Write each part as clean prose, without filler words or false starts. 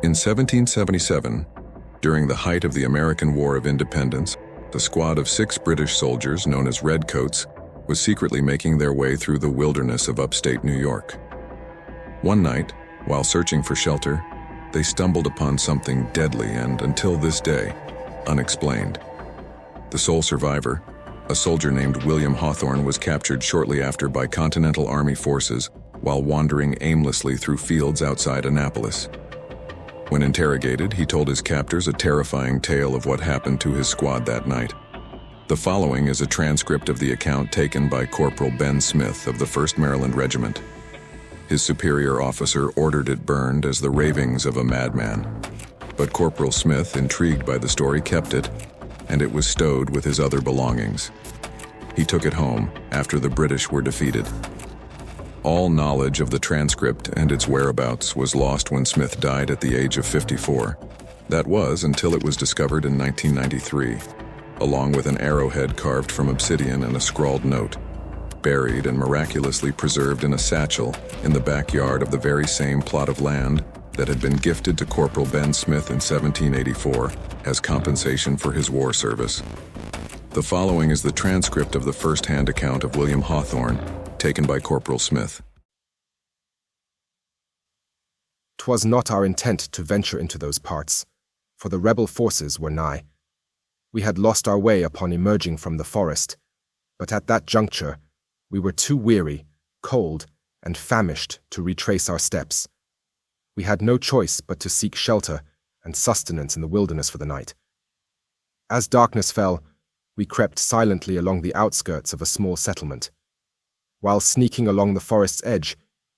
In 1777, during the height of the American War of Independence, a squad of 6 British soldiers known as Redcoats was secretly making their way through the wilderness of upstate New York. One night, while searching for shelter, they stumbled upon something deadly and, until this day, unexplained. The sole survivor, a soldier named William Hawthorne, was captured shortly after by Continental Army forces while wandering aimlessly through fields outside Annapolis. When interrogated, he told his captors a terrifying tale of what happened to his squad that night. The following is a transcript of the account taken by Corporal Ben Smith of the 1st Maryland Regiment. His superior officer ordered it burned as the ravings of a madman. But Corporal Smith, intrigued by the story, kept it, and it was stowed with his other belongings. He took it home after the British were defeated. All knowledge of the transcript and its whereabouts was lost when Smith died at the age of 54. That was until it was discovered in 1993, along with an arrowhead carved from obsidian and a scrawled note, buried and miraculously preserved in a satchel in the backyard of the very same plot of land that had been gifted to Corporal Ben Smith in 1784 as compensation for his war service. The following is the transcript of the first-hand account of William Hawthorne, taken by Corporal Smith. "'Twas not our intent to venture into those parts, for the rebel forces were nigh. We had lost our way upon emerging from the forest, but at that juncture we were too weary, cold, and famished to retrace our steps. We had no choice but to seek shelter and sustenance in the wilderness for the night. As darkness fell, we crept silently along the outskirts of a small settlement. While sneaking along the forest's edge,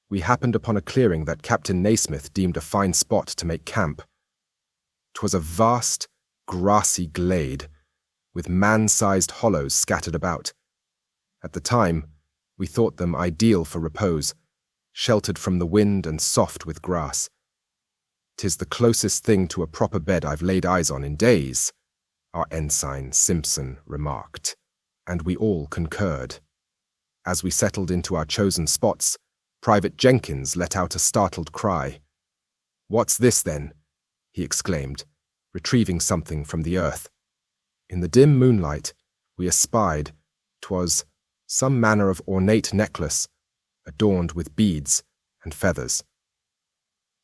we happened upon a clearing that Captain Naismith deemed a fine spot to make camp. 'Twas a vast, grassy glade, with man-sized hollows scattered about. At the time, we thought them ideal for repose, sheltered from the wind and soft with grass. "'Tis the closest thing to a proper bed I've laid eyes on in days," our ensign Simpson remarked, and we all concurred. As we settled into our chosen spots, Private Jenkins let out a startled cry. "What's this, then?" he exclaimed, retrieving something from the earth. In the dim moonlight, we espied 'twas some manner of ornate necklace, adorned with beads and feathers.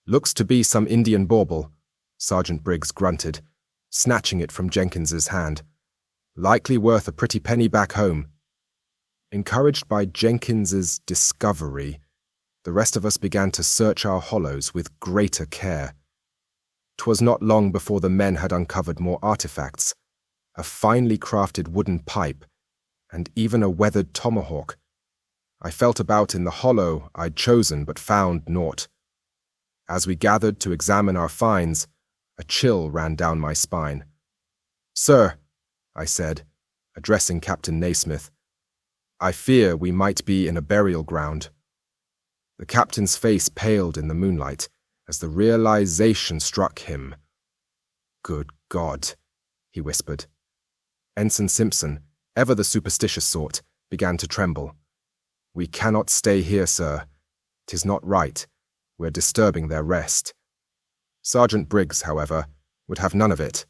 "Looks to be some Indian bauble," Sergeant Briggs grunted, snatching it from Jenkins's hand. "Likely worth a pretty penny back home." Encouraged by Jenkins's discovery, the rest of us began to search our hollows with greater care. 'Twas not long before the men had uncovered more artifacts, a finely crafted wooden pipe, and even a weathered tomahawk. I felt about in the hollow I'd chosen but found naught. As we gathered to examine our finds, a chill ran down my spine. "Sir," I said, addressing Captain Naismith, "I fear we might be in a burial ground." The captain's face paled in the moonlight as the realization struck him. "Good God," he whispered. Ensign Simpson, ever the superstitious sort, began to tremble. "We cannot stay here, sir. 'Tis not right. We're disturbing their rest." Sergeant Briggs, however, would have none of it.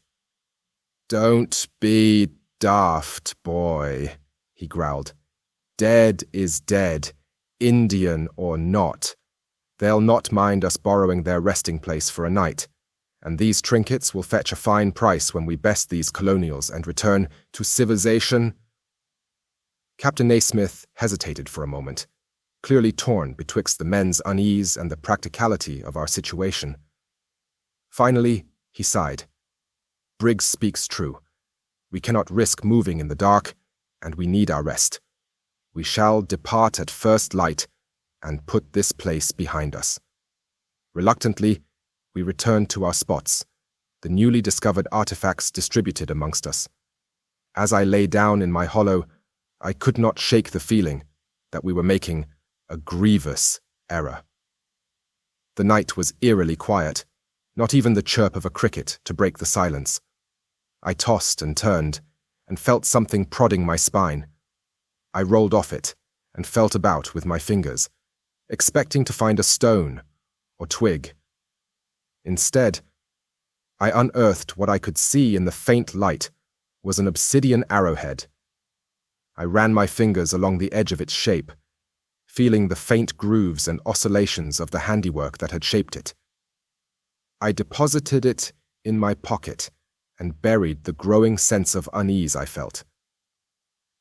"Don't be daft, boy," he growled. "Dead is dead, Indian or not. They'll not mind us borrowing their resting place for a night, and these trinkets will fetch a fine price when we best these colonials and return to civilization." Captain Naismith hesitated for a moment, clearly torn betwixt the men's unease and the practicality of our situation. Finally, he sighed. "Briggs speaks true. We cannot risk moving in the dark, and we need our rest. We shall depart at first light and put this place behind us." Reluctantly, we returned to our spots, the newly discovered artifacts distributed amongst us. As I lay down in my hollow, I could not shake the feeling that we were making a grievous error. The night was eerily quiet, not even the chirp of a cricket to break the silence. I tossed and turned, and felt something prodding my spine. I rolled off it and felt about with my fingers, expecting to find a stone or twig. Instead, I unearthed what I could see in the faint light was an obsidian arrowhead. I ran my fingers along the edge of its shape, feeling the faint grooves and oscillations of the handiwork that had shaped it. I deposited it in my pocket and buried the growing sense of unease I felt.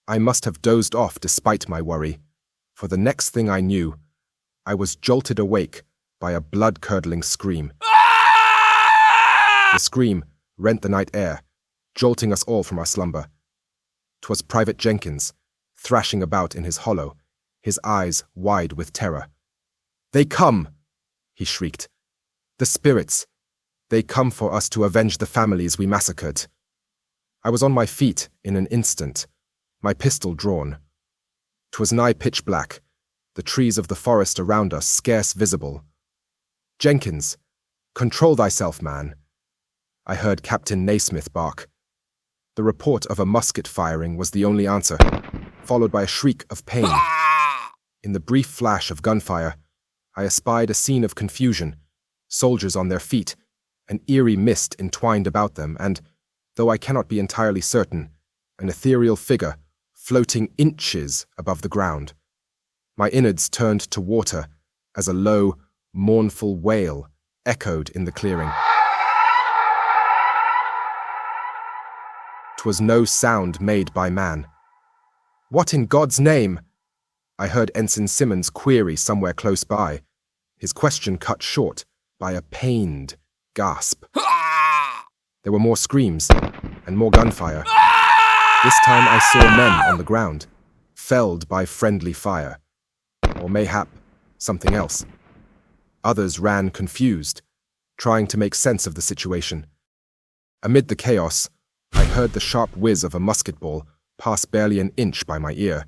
I must have dozed off despite my worry, for the next thing I knew, I was jolted awake by a blood-curdling scream. The scream rent the night air, jolting us all from our slumber. 'Twas Private Jenkins, thrashing about in his hollow, his eyes wide with terror. "They come!" he shrieked. "The spirits! They come for us to avenge the families we massacred." I was on my feet in an instant, my pistol drawn. 'Twas nigh pitch black, the trees of the forest around us scarce visible. "Jenkins, control thyself, man," I heard Captain Naismith bark. The report of a musket firing was the only answer, followed by a shriek of pain. In the brief flash of gunfire, I espied a scene of confusion, soldiers on their feet, an eerie mist entwined about them, and, though I cannot be entirely certain, an ethereal figure floating inches above the ground. My innards turned to water as a low, mournful wail echoed in the clearing. 'Twas no sound made by man. "What in God's name?" I heard Ensign Simmons query somewhere close by, his question cut short by a pained gasp. There were more screams and more gunfire. This time I saw men on the ground, felled by friendly fire, or mayhap something else. Others ran confused, trying to make sense of the situation. Amid the chaos, I heard the sharp whiz of a musket ball pass barely an inch by my ear.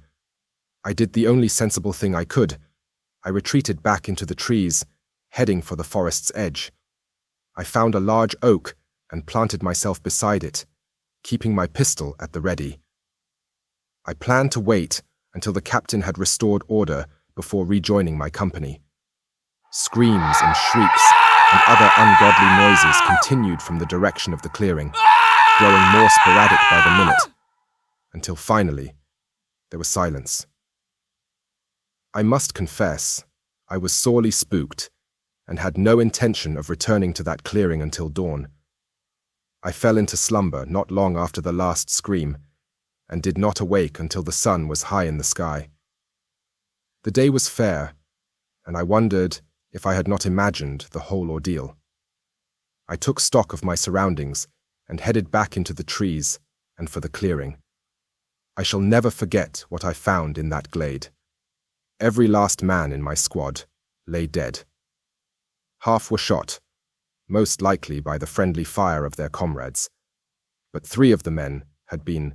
I did the only sensible thing I could. I retreated back into the trees, heading for the forest's edge. I found a large oak and planted myself beside it, keeping my pistol at the ready. I planned to wait until the captain had restored order before rejoining my company. Screams and shrieks and other ungodly noises continued from the direction of the clearing, growing more sporadic by the minute, until finally there was silence. I must confess, I was sorely spooked and had no intention of returning to that clearing until dawn. I fell into slumber not long after the last scream, and did not awake until the sun was high in the sky. The day was fair, and I wondered if I had not imagined the whole ordeal. I took stock of my surroundings and headed back into the trees and for the clearing. I shall never forget what I found in that glade. Every last man in my squad lay dead. Half were shot, most likely by the friendly fire of their comrades, but three of them had been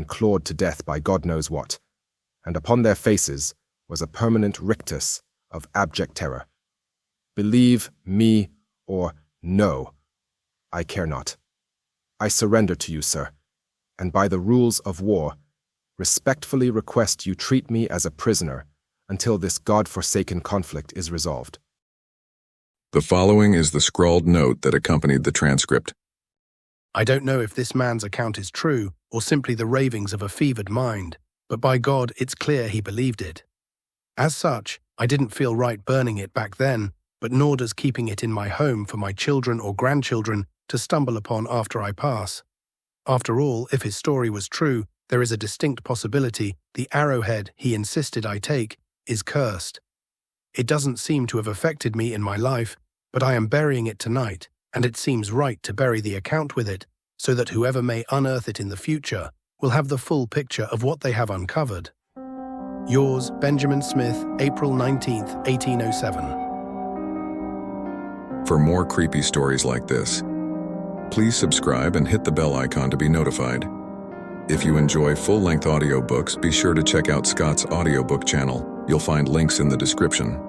clawed to death by God knows what, and upon their faces was a permanent rictus of abject terror. Believe me or no, I care not. I surrender to you, sir, and by the rules of war, respectfully request you treat me as a prisoner until this God-forsaken conflict is resolved. The following is the scrawled note that accompanied the transcript. I don't know if this man's account is true or simply the ravings of a fevered mind, but by God, it's clear he believed it. As such, I didn't feel right burning it back then, but nor does keeping it in my home for my children or grandchildren to stumble upon after I pass. After all, if his story was true, there is a distinct possibility the arrowhead he insisted I take is cursed. It doesn't seem to have affected me in my life, but I am burying it tonight, and it seems right to bury the account with it, so that whoever may unearth it in the future will have the full picture of what they have uncovered. Yours, Benjamin Smith, April 19th, 1807. For more creepy stories like this, please subscribe and hit the bell icon to be notified. If you enjoy full-length audiobooks, be sure to check out Scott's audiobook channel. You'll find links in the description.